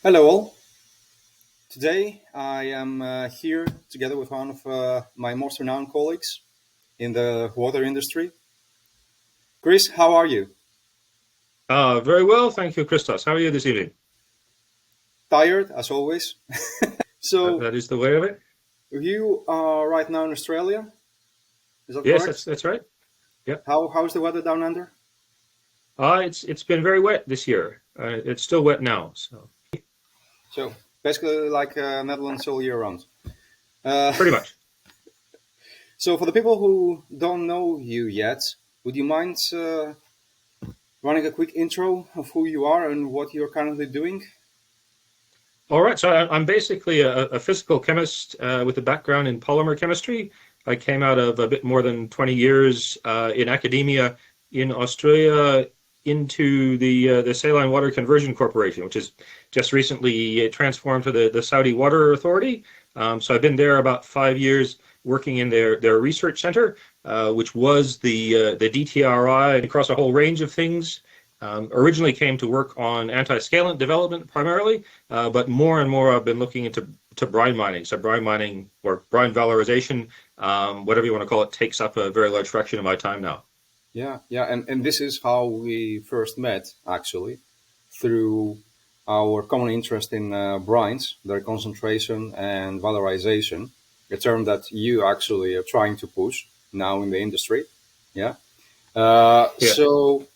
Hello, all. Today I am here together with one of my most renowned colleagues in the water industry. Chris, how are you? Very well, thank you, Christos. How are you this evening? Tired, as always. That, So, that is the way of it. you are right now in Australia, is that Yes, correct? that's right. Yeah. How's the weather down under? It's been very wet this year. It's still wet now. So So, basically like Netherlands all year round. Uh, pretty much. so, for the people who don't know you yet, would you mind running a quick intro of who you are and what you're currently doing? All right. So I'm basically a physical chemist with a background in polymer chemistry. I came out of a bit more than 20 years in academia in Australia into the Saline Water Conversion Corporation, which is just recently transformed to the Saudi Water Authority. So I've been there about 5 years working in their research center, which was the DTRI across a whole range of things. Originally came to work on anti-scalant development primarily, but more and more I've been looking into brine mining. So brine mining or brine valorization, whatever you want to call it, takes up a very large fraction of my time now. Yeah, and this is how we first met, actually, through our common interest in brines, their concentration and valorization, a term that you actually are trying to push now in the industry. Yeah. Yeah. So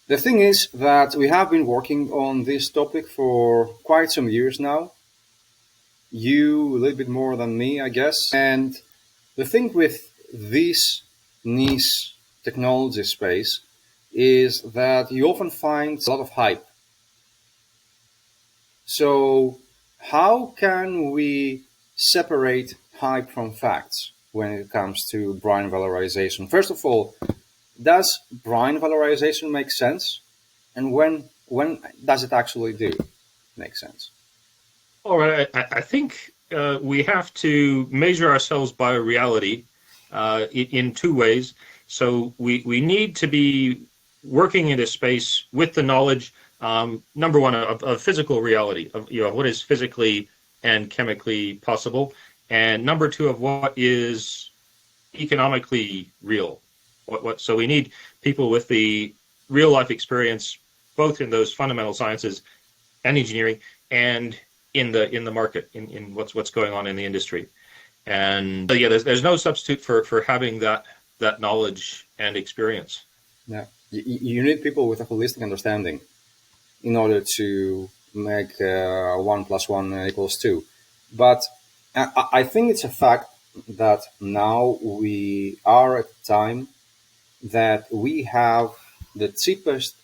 the thing is that we have been working on this topic for quite some years now. You a little bit more than me, I guess. And the thing with this niche technology space is that you often find a lot of hype. So, how can we separate hype from facts when it comes to brine valorization? First of all, does brine valorization make sense? And when does it actually do make sense? All right. I think we have to measure ourselves by reality in two ways. So we need to be working in a space with the knowledge, number one, of physical reality, of what is physically and chemically possible, and number two, of what is economically real. So we need people with the real life experience, both in those fundamental sciences and engineering, and in the market, in what's going on in the industry. And yeah, there's no substitute for having that knowledge and experience. Yeah, you need people with a holistic understanding in order to make 1 plus 1 equals 2. But I think it's a fact that now we are at a time that we have the cheapest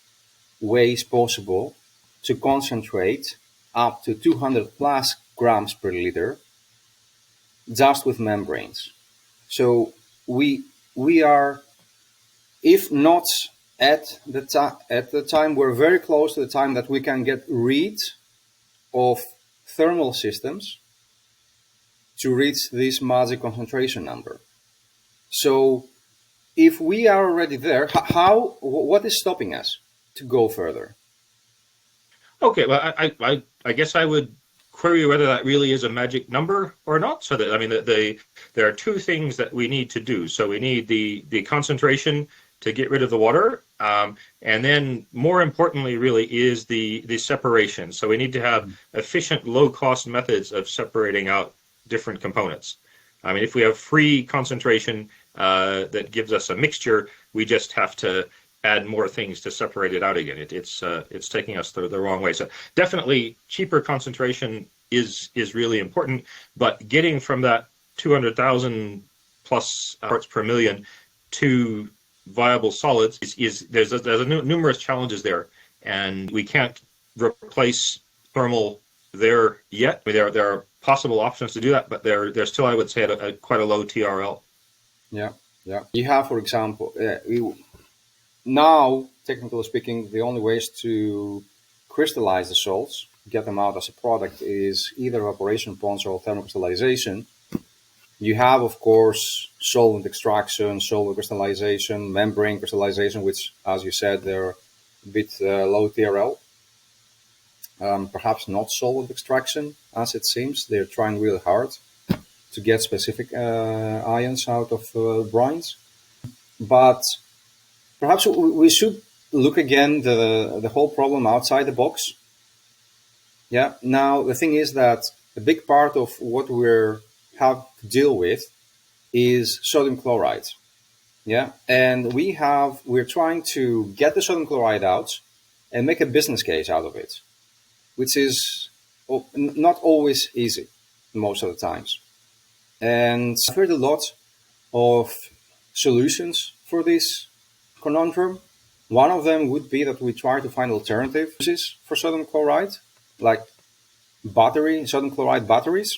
ways possible to concentrate up to 200 plus grams per liter just with membranes. So we we are, if not at the time, we're very close to the time that we can get rid of thermal systems to reach this magic concentration number. So if we are already there, what is stopping us to go further? Okay, well, I guess I would query whether that really is a magic number or not. So that I mean, there are two things that we need to do. So we need the concentration to get rid of the water, and then more importantly, really is the separation. So we need to have efficient, low cost methods of separating out different components. I mean, if we have free concentration that gives us a mixture, we just have to add more things to separate it out again. It's taking us the wrong way. So definitely cheaper concentration is really important, but getting from that 200,000 plus parts per million to viable solids is there's numerous challenges there, and we can't replace thermal there yet. I mean, there are possible options to do that, but they're still, I would say, at quite a low TRL. Yeah, yeah. You have, for example, now, technically speaking, the only ways to crystallize the salts, get them out as a product, is either evaporation ponds or thermocrystallization. You have, of course, solvent extraction, solvent crystallization, membrane crystallization, which, as you said, they're a bit low TRL. perhaps not solvent extraction as it seems. They're trying really hard to get specific ions out of brines. But perhaps we should look again the whole problem outside the box. Yeah. Now the thing is that a big part of what we're have to deal with is sodium chloride. Yeah, and we're trying to get the sodium chloride out and make a business case out of it, which is not always easy most of the times. And I've heard a lot of solutions for this conundrum. One of them would be that we try to find alternative uses for sodium chloride, like sodium chloride batteries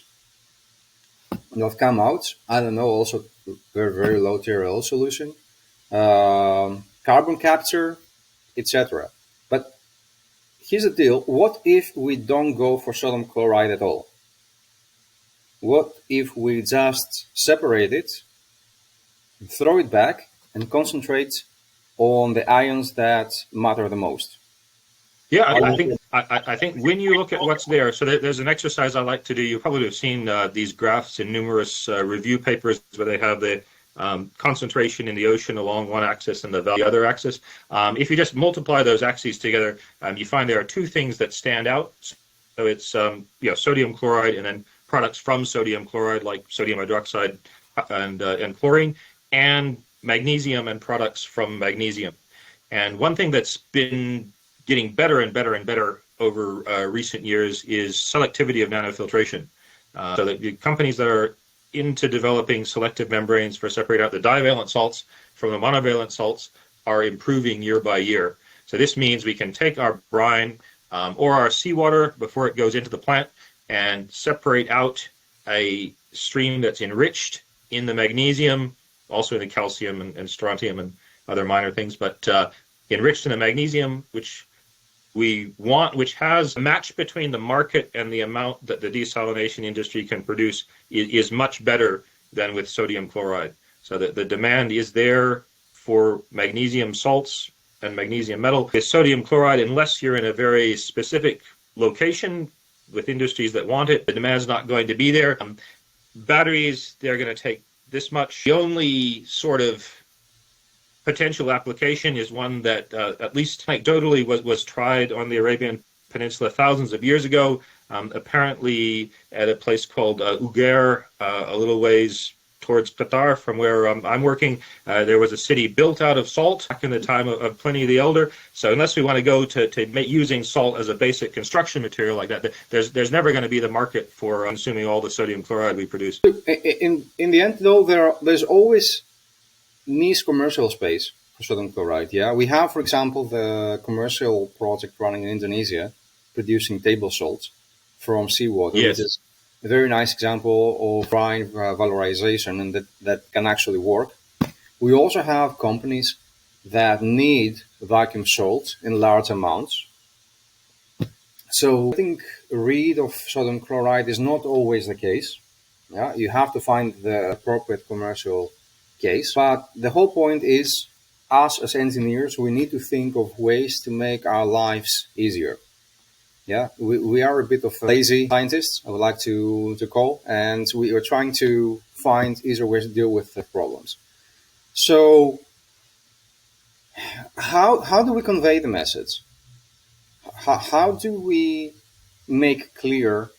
that come out. I don't know, also very, very low TRL solution, carbon capture, etc. But here's the deal. What if we don't go for sodium chloride at all? What if we just separate it, throw it back, and concentrate on the ions that matter the most? Yeah, I think when you look at what's there, so there's an exercise I like to do. You probably have seen these graphs in numerous review papers where they have the concentration in the ocean along one axis and the other axis. If you just multiply those axes together, you find there are two things that stand out. So it's sodium chloride and then products from sodium chloride like sodium hydroxide and chlorine, and magnesium and products from magnesium. And one thing that's been getting better and better and better over recent years is selectivity of nanofiltration. So that the companies that are into developing selective membranes for separating out the divalent salts from the monovalent salts are improving year by year. So this means we can take our brine or our seawater before it goes into the plant and separate out a stream that's enriched in the magnesium, also in the calcium and strontium and other minor things, but enriched in the magnesium, which we want, which has a match between the market and the amount that the desalination industry can produce is much better than with sodium chloride. So that the demand is there for magnesium salts and magnesium metal. With sodium chloride, unless you're in a very specific location with industries that want it, the demand is not going to be there. Batteries, they're going to take this much. The only sort of potential application is one that at least anecdotally was tried on the Arabian Peninsula thousands of years ago, apparently at a place called Ugair, a little ways towards Qatar from where I'm working. There was a city built out of salt back in the time of Pliny the Elder. So unless we want to go to using salt as a basic construction material like that, there's never going to be the market for consuming all the sodium chloride we produce. In the end, though, there's always niche commercial space for sodium chloride. Yeah, we have, for example, the commercial project running in Indonesia producing table salt from seawater, yes, which is a very nice example of brine valorization and that can actually work. We also have companies that need vacuum salt in large amounts. So I think rid of sodium chloride is not always the case. Yeah, you have to find the appropriate commercial case. But the whole point is, us as engineers, we need to think of ways to make our lives easier. Yeah, we are a bit of lazy scientists, I would like to call, and we are trying to find easier ways to deal with the problems. So how do we convey the message? How do we make clear,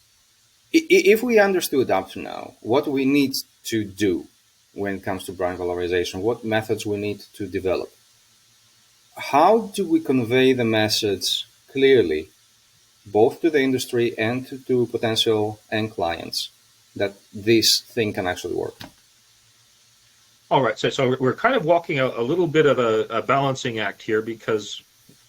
if we understood up to now, what we need to do when it comes to brine valorization, what methods we need to develop? How do we convey the message clearly, both to the industry and to potential end clients, that this thing can actually work? All right, so we're kind of walking a little bit of a balancing act here, because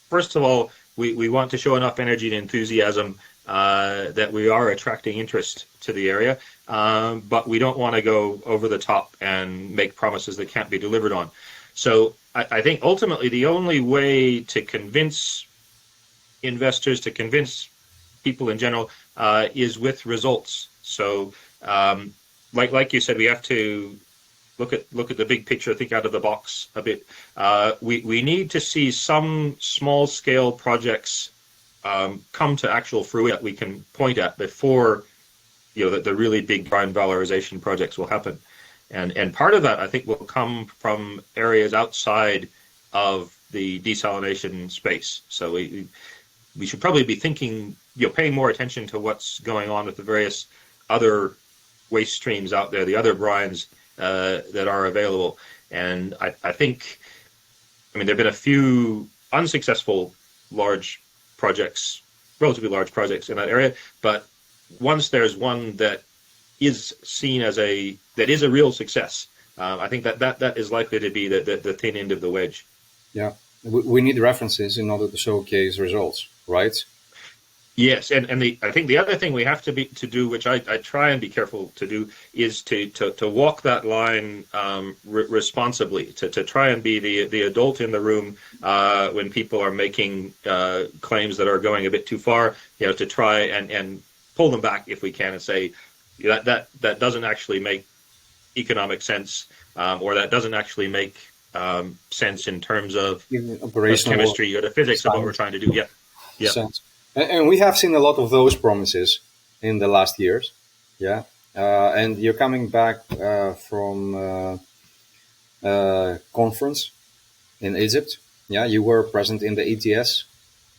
first of all, we want to show enough energy and enthusiasm that we are attracting interest to the area, but we don't want to go over the top and make promises that can't be delivered on. So I think ultimately the only way to convince investors, to convince people in general, is with results. So like you said, we have to look at the big picture, think out of the box a bit. We need to see some small scale projects come to actual fruition that we can point at before the really big brine valorization projects will happen. And part of that, I think, will come from areas outside of the desalination space. So we should probably be thinking, paying more attention to what's going on with the various other waste streams out there, the other brines that are available. And I think, there have been a few unsuccessful large projects, relatively large projects in that area, but once there's one that is seen as a real success, I think that is likely to be the thin end of the wedge. Yeah, we need references in order to showcase results, right? Yes, and I think the other thing we have to do, which I try and be careful to do, is to walk that line responsibly, to try and be the adult in the room when people are making claims that are going a bit too far, to try and pull them back if we can and say that doesn't actually make economic sense, or that doesn't actually make sense in terms of operational chemistry or the physics of what we're trying to do. Yeah. Sense. And we have seen a lot of those promises in the last years. Yeah. And you're coming back from conference in Egypt. Yeah, you were present in the ETS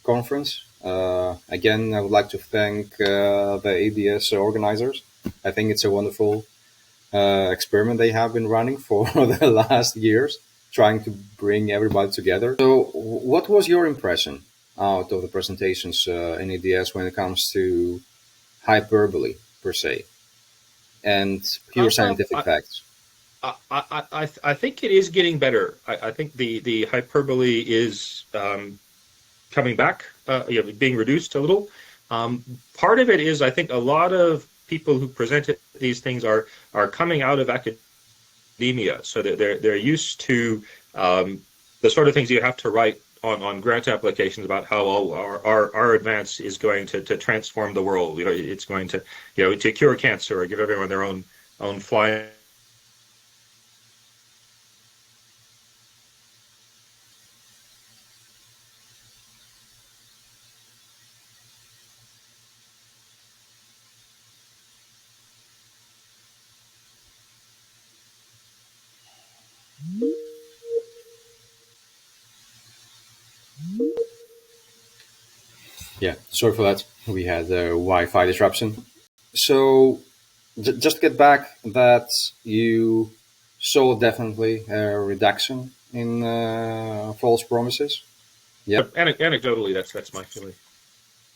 conference. Again, I would like to thank the EDS organizers. I think it's a wonderful experiment they have been running for the last years, trying to bring everybody together. So, what was your impression out of the presentations in EDS when it comes to hyperbole per se and pure scientific facts? I think it is getting better. I think the hyperbole is coming back, being reduced a little. Part of it is, I think, a lot of people who presented these things are coming out of academia, so that they're used to the sort of things you have to write on grant applications about how our advance is going to transform the world. It's going to to cure cancer or give everyone their own flying. Yeah, sorry for that. We had a Wi-Fi disruption. So, just to get back, that you saw definitely a reduction in false promises. Yeah. Anecdotally, that's my feeling.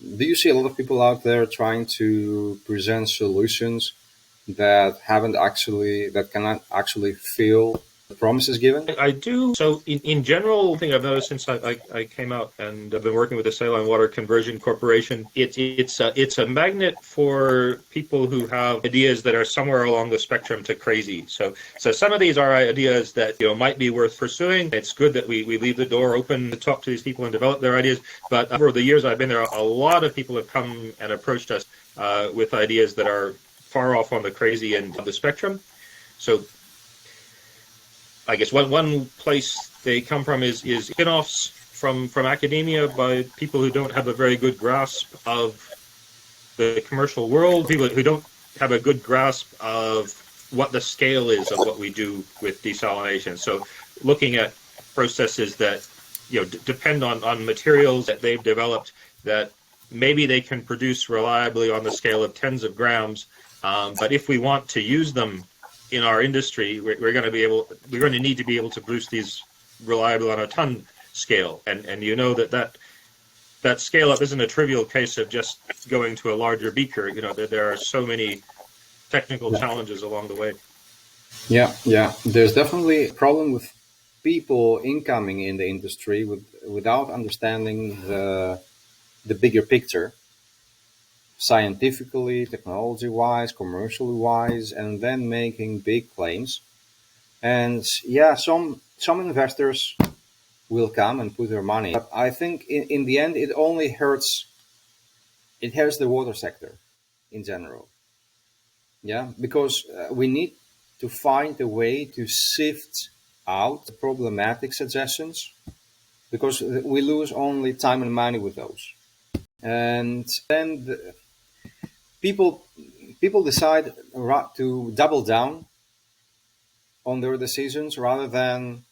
Do you see a lot of people out there trying to present solutions that cannot actually fill the promises given? I do. So in general, thing I've noticed since I came out and I've been working with the Saline Water Conversion Corporation, it's a magnet for people who have ideas that are somewhere along the spectrum to crazy. So some of these are ideas that might be worth pursuing. It's good that we leave the door open to talk to these people and develop their ideas. But over the years I've been there, a lot of people have come and approached us with ideas that are far off on the crazy end of the spectrum. So I guess one place they come from is spin-offs from academia by people who don't have a very good grasp of the commercial world, people who don't have a good grasp of what the scale is of what we do with desalination. So looking at processes that depend on materials that they've developed that maybe they can produce reliably on the scale of tens of grams, but if we want to use them in our industry, we're going to need to be able to produce these reliably on a ton scale, and that scale up isn't a trivial case of just going to a larger beaker. There are so many technical challenges along the way. Yeah. There's definitely a problem with people incoming in the industry without understanding the bigger picture. Scientifically, technology-wise, commercially-wise, and then making big claims. And yeah, some investors will come and put their money. But I think in the end, it only hurts. It hurts the water sector in general. Yeah, because we need to find a way to sift out the problematic suggestions, because we lose only time and money with those. and then people people decide to double down on their decisions rather than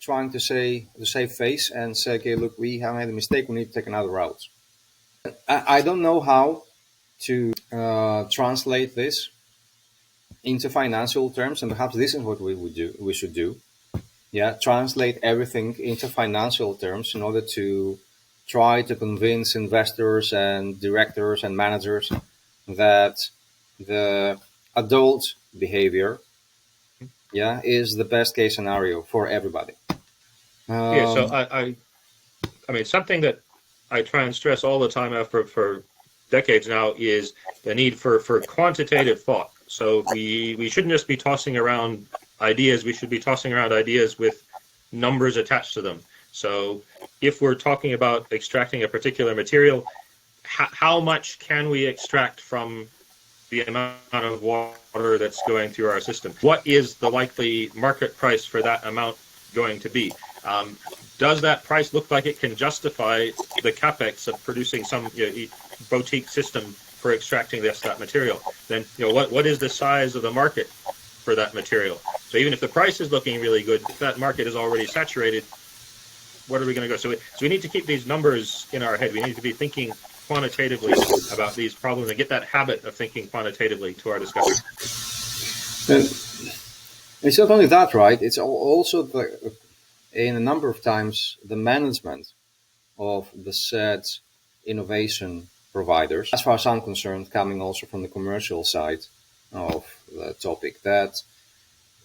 trying to say the save face and say, okay, look, we have made a mistake, we need to take another route. I don't know how to translate this into financial terms, and perhaps this is what we should do. Yeah, translate everything into financial terms in order to try to convince investors and directors and managers that the adult behavior, yeah, is the best case scenario for everybody. Yeah, so Um, I mean, something that I try and stress all the time for decades now is the need for quantitative thought. So we shouldn't just be tossing around ideas. We should be tossing around ideas with numbers attached to them. So if we're talking about extracting a particular material, how much can we extract from the amount of water that's going through our system? What is the likely market price for that amount going to be? Does that price look like it can justify the capex of producing some boutique system for extracting that material? Then what is the size of the market for that material? So even if the price is looking really good, if that market is already saturated, where are we going to go? So we need to keep these numbers in our head. We need to be thinking quantitatively about these problems and get that habit of thinking quantitatively to our discussion. and it's not only that, right? It's also in a number of times the management of the said innovation providers, as far as I'm concerned, coming also from the commercial side of the topic, that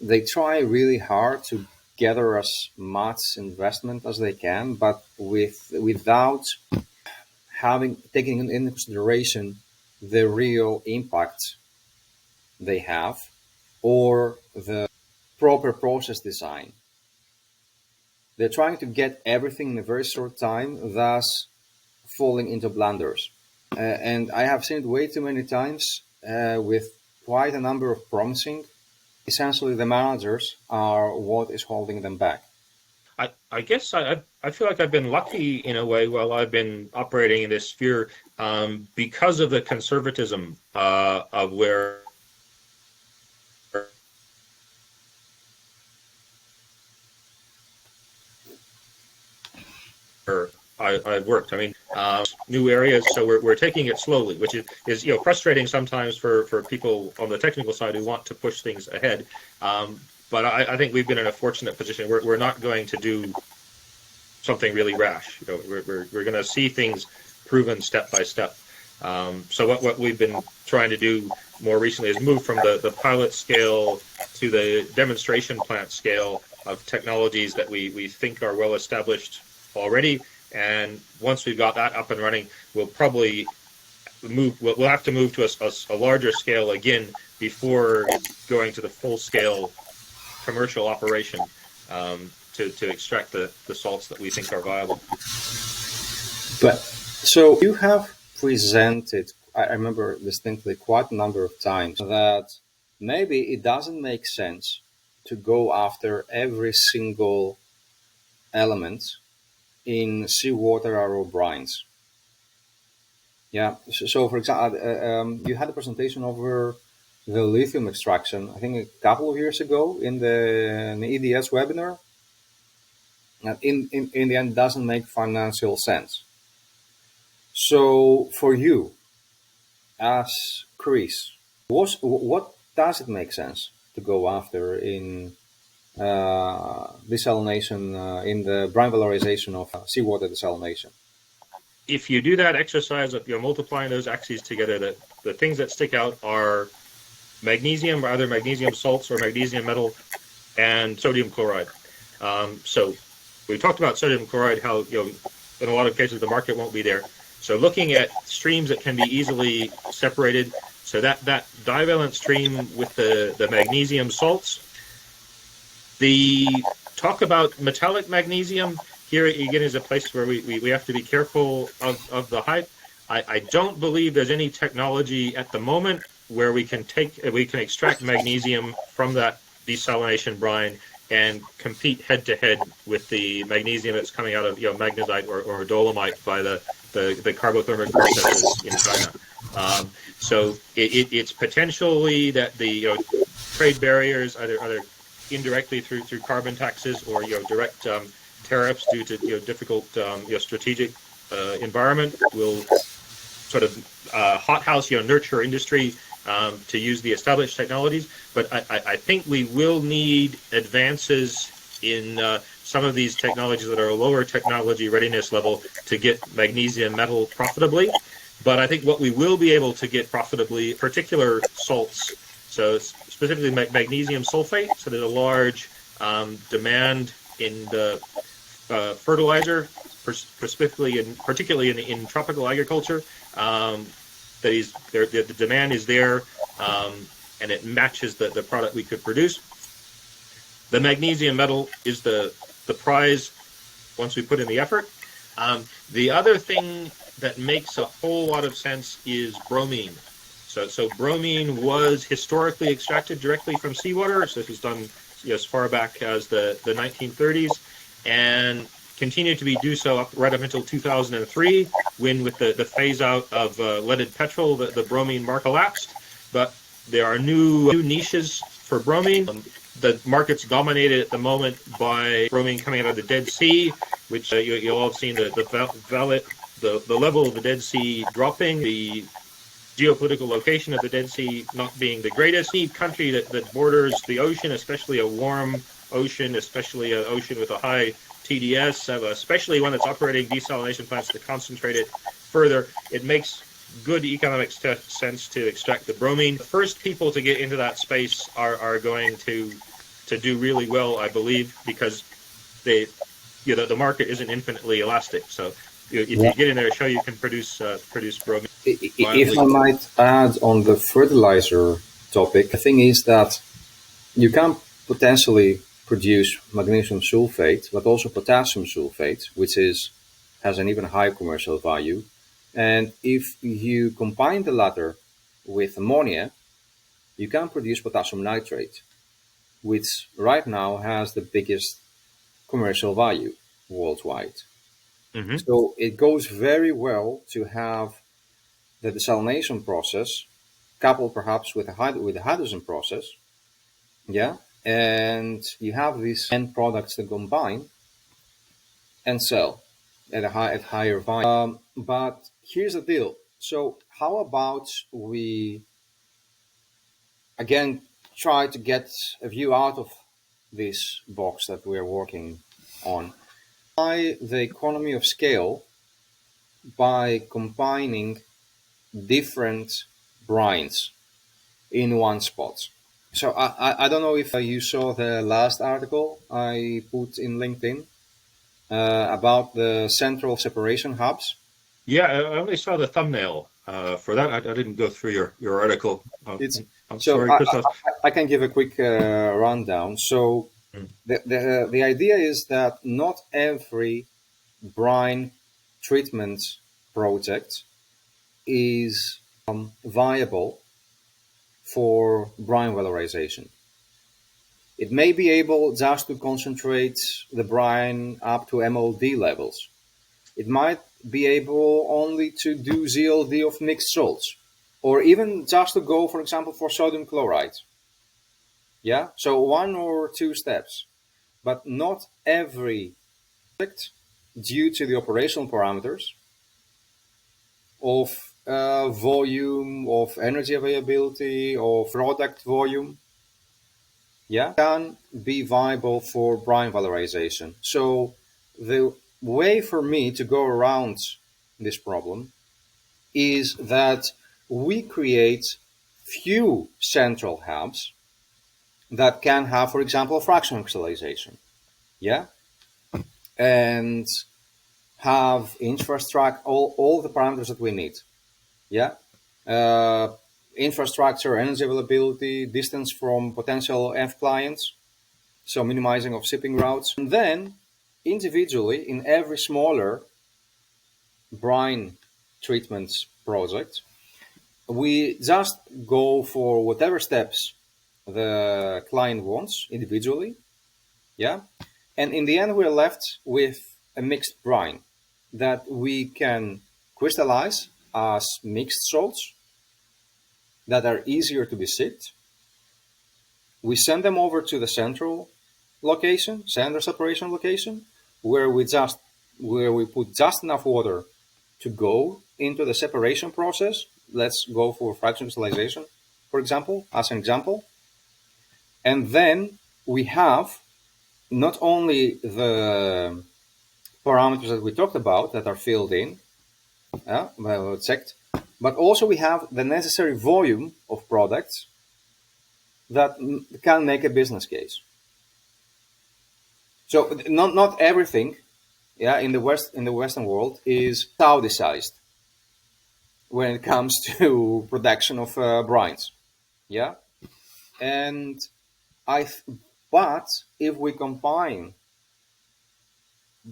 they try really hard to gather as much investment as they can, but without taking into consideration the real impact they have or the proper process design. They're trying to get everything in a very short time, thus falling into blunders. And I have seen it way too many times with quite a number of promising. Essentially, the managers are what is holding them back. I guess I feel like I've been lucky in a way while I've been operating in this sphere because of the conservatism of where I've worked. I mean, new areas, so we're taking it slowly, which is frustrating sometimes for people on the technical side who want to push things ahead. But I think we've been in a fortunate position. We're not going to do something really rash. We're going to see things proven step by step. So what we've been trying to do more recently is move from the pilot scale to the demonstration plant scale of technologies that we think are well established already. And once we've got that up and running, we'll probably we'll have to move to a larger scale again before going to the full scale commercial operation to extract the salts that we think are viable. But so you have presented, I remember distinctly quite a number of times, that maybe it doesn't make sense to go after every single element in seawater or brines. Yeah. So for example, you had a presentation over the lithium extraction, I think a couple of years ago in the EDS webinar. And in the end, it doesn't make financial sense. So for you, as Chris, what does it make sense to go after in desalination, in the brine valorization of seawater desalination? If you do that exercise of multiplying those axes together, the things that stick out are magnesium, or either magnesium salts or magnesium metal, and sodium chloride. So we talked about sodium chloride, how in a lot of cases the market won't be there. So looking at streams that can be easily separated, so that divalent stream with the magnesium salts. The talk about metallic magnesium here again is a place where we have to be careful of the hype. I don't believe there's any technology at the moment where we can extract magnesium from that desalination brine and compete head to head with the magnesium that's coming out of magnetite or dolomite by the the carbothermic processes in China. So it's potentially that the trade barriers, either indirectly through carbon taxes or direct tariffs due to difficult strategic environment, will sort of hothouse nurture industry to use the established technologies. But I think we will need advances in some of these technologies that are a lower technology readiness level to get magnesium metal profitably. But I think what we will be able to get profitably, particular salts, so specifically magnesium sulfate, so there's a large demand in the fertilizer, particularly in tropical agriculture. The demand is there, and it matches the product we could produce. The magnesium metal is the prize once we put in the effort. The other thing that makes a whole lot of sense is bromine. So bromine was historically extracted directly from seawater. So this was done as far back as the 1930s, and continued to be do so right up until 2003, when with the phase out of leaded petrol, the bromine market collapsed. But there are new niches for bromine. The market's dominated at the moment by bromine coming out of the Dead Sea, which you'll all have seen the level of the Dead Sea dropping, the geopolitical location of the Dead Sea not being the greatest. Any country that borders the ocean, especially a warm ocean, especially an ocean with a high TDS, especially one that's operating desalination plants to concentrate it further, it makes good economic sense to extract the bromine. The first people to get into that space are going to do really well, I believe, because the market isn't infinitely elastic. So if you get in there, show you can produce bromine. If I might add on the fertilizer topic, the thing is that you can potentially produce magnesium sulfate, but also potassium sulfate, which has an even higher commercial value. And if you combine the latter with ammonia, you can produce potassium nitrate, which right now has the biggest commercial value worldwide. Mm-hmm. So it goes very well to have the desalination process coupled perhaps with the hydrogen process. Yeah. And you have these end products to combine and sell at higher value. But here's the deal. So how about we again try to get a view out of this box that we're working on by the economy of scale, by combining different brines in one spot. So I don't know if you saw the last article I put in LinkedIn about the central separation hubs. Yeah, I only saw the thumbnail for that. I didn't go through your article. I'm sorry, Christoph. I can give a quick rundown. So the idea is that not every brine treatment project is viable for brine valorization. It may be able just to concentrate the brine up to MLD levels. It might be able only to do ZLD of mixed salts, or even just to go, for example, for sodium chloride. Yeah, so one or two steps, but not every project, due to the operational parameters of volume, of energy availability, of product volume, can be viable for brine valorization. So the way for me to go around this problem is that we create few central hubs that can have, for example, fractional crystallization, and have infrastructure, all the parameters that we need, infrastructure, energy availability, distance from potential F clients, so minimizing of shipping routes. And then individually in every smaller brine treatments project, we just go for whatever steps the client wants individually. And in the end, we're left with a mixed brine that we can crystallize as mixed salts that are easier to be sipped. We send them over to the central location, center separation location, where we put just enough water to go into the separation process. Let's go for fraction crystallization, for example, as an example. And then we have not only the parameters that we talked about that are filled in, checked, but also we have the necessary volume of products that can make a business case. So not everything, in the Western world is Saudi-sized when it comes to production of brines, and but if we combine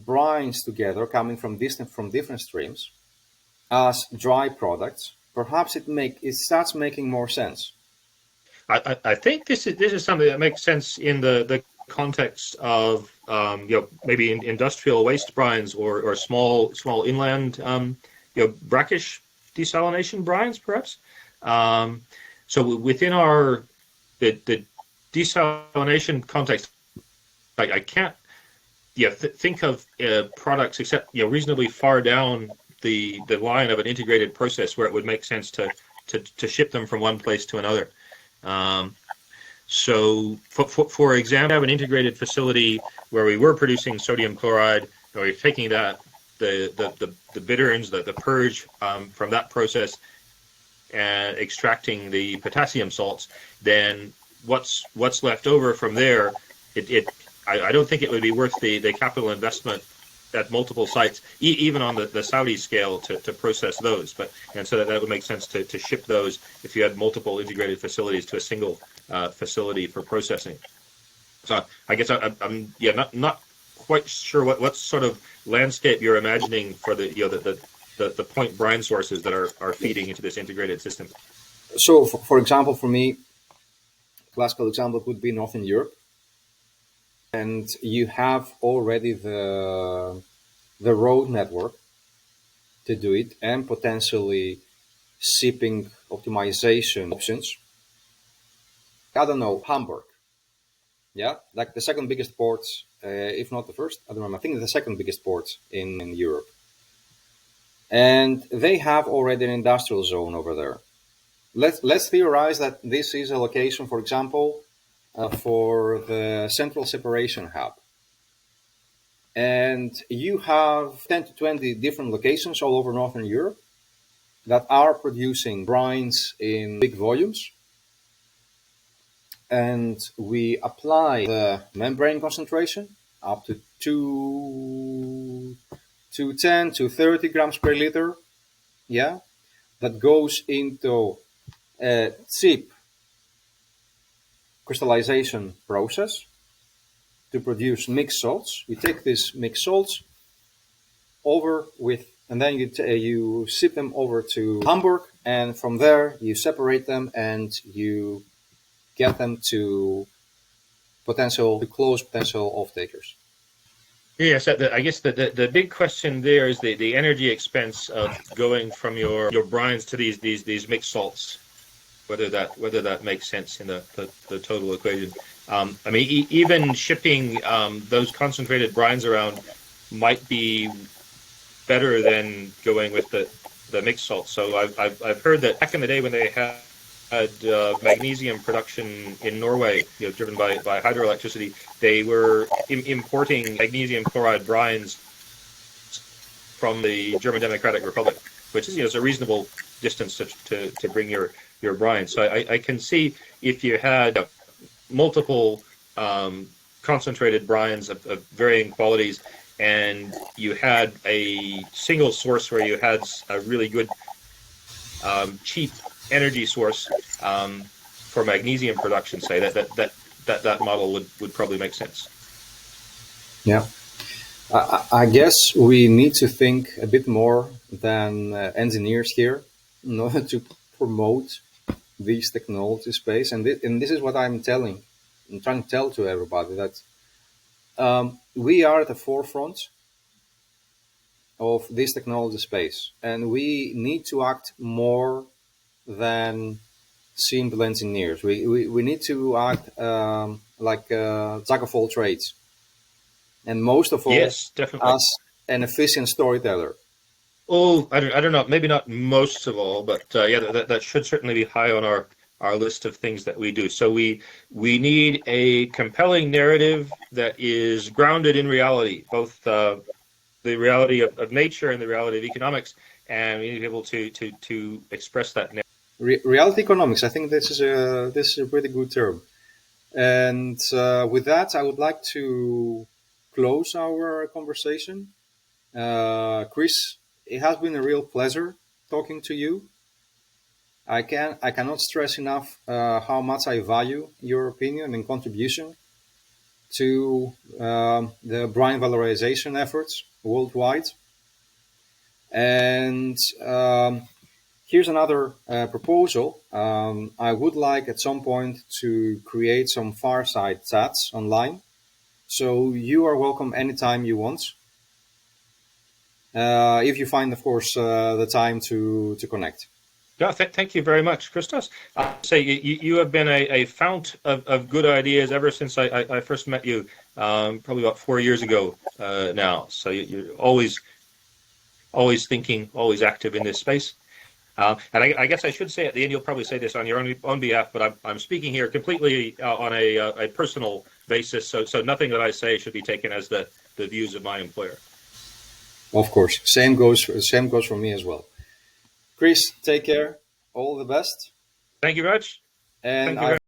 brines together coming from different streams as dry products, perhaps it starts making more sense. I think this is something that makes sense in the context of maybe industrial waste brines or small inland brackish desalination brines, perhaps. So within the desalination context, I can't think of products except reasonably far down the line of an integrated process where it would make sense to ship them from one place to another. So, for example, we have an integrated facility where we were producing sodium chloride, and we're taking that the bitterns, the purge from that process, and extracting the potassium salts. Then what's left over from there? I don't think it would be worth the capital investment at multiple sites, even on the Saudi scale, to process those. And so that would make sense to ship those if you had multiple integrated facilities to a single facility for processing. So I guess I'm not quite sure what sort of landscape you're imagining for the point brine sources that are feeding into this integrated system. So, for example, for me, classical example would be Northern Europe. And you have already the road network to do it, and potentially shipping optimization options. I don't know, Hamburg, like the second biggest port, if not the first. I don't know. I think the second biggest port in Europe, and they have already an industrial zone over there. Let's theorize that this is a location, for example, for the central separation hub. And you have 10 to 20 different locations all over Northern Europe that are producing brines in big volumes. And we apply the membrane concentration up to 210 to 30 grams per liter. That goes into a cheap crystallization process to produce mixed salts. You take these mixed salts and then you ship them over to Hamburg, and from there you separate them and you get them to close potential off-takers. Yes, I guess the big question there is the energy expense of going from your brines to these mixed salts. Whether that makes sense in the total equation. I mean, even shipping those concentrated brines around might be better than going with the mixed salts. So I've heard that back in the day when they had magnesium production in Norway, driven by hydroelectricity, they were importing magnesium chloride brines from the German Democratic Republic, which is a reasonable distance to bring your brine. So I can see if you had multiple concentrated brines of varying qualities, and you had a single source where you had a really good cheap energy source for magnesium production, say that model would probably make sense. Yeah. I guess we need to think a bit more than engineers here in order to promote this technology space, and this is what I'm trying to tell to everybody, that we are at the forefront of this technology space, and we need to act more than simple engineers. We need to act like jack of all trades, and most of all, Yes, definitely. as an efficient storyteller. Oh, I don't know. Maybe not most of all, but yeah, that should certainly be high on our list of things that we do. So we need a compelling narrative that is grounded in reality, both the reality of nature and the reality of economics, and we need to be able to express that. Reality economics. I think this is a pretty good term. And with that, I would like to close our conversation. Chris, it has been a real pleasure talking to you. I cannot stress enough how much I value your opinion and contribution to the brine valorization efforts worldwide. And here's another proposal. I would like at some point to create some fireside chats online. So you are welcome anytime you want. If you find, of course, the time to connect. Yeah, thank you very much, Christos. I say you have been a fount of good ideas ever since I first met you, probably about 4 years ago now. So you're always thinking, always active in this space. And I guess I should say at the end, you'll probably say this on your own behalf, but I'm speaking here completely on a personal basis. So nothing that I say should be taken as the views of my employer. Of course, same goes for me as well. Chris, take care. All the best. Thank you very much. And Thank you very